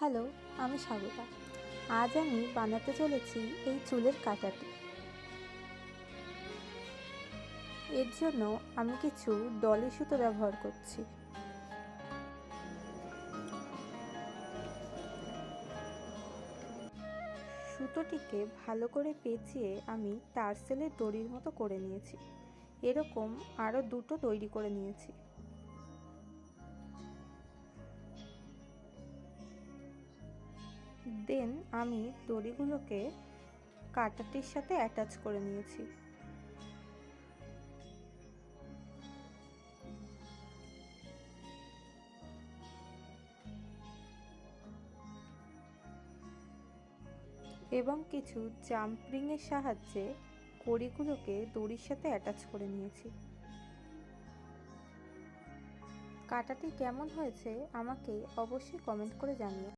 Hello, আমি স্বাগতা। আজ আমি বানাতে চলেছি এই চুলের কাঁটাটি। এর জন্য আমি কিছু ডলি সুতো ব্যবহার করছি। সুতোটিকে ভালো করে পেঁচিয়ে আমি টার্সেলের দড়ির মতো করে নিয়েছি। এরকম আরও দুটো তৈরি করে নিয়েছি। দেন আমি দড়িগুলোকে কাঁটাটির সাথে অ্যাটাচ করে নিয়েছি। এবং কিছু জাম্পরিংয়ের সাহায্যে কড়িগুলোকে দড়ির সাথে অ্যাটাচ করে নিয়েছি। কাঁটাটি কেমন হয়েছে আমাকে অবশ্যই কমেন্ট করে জানিও।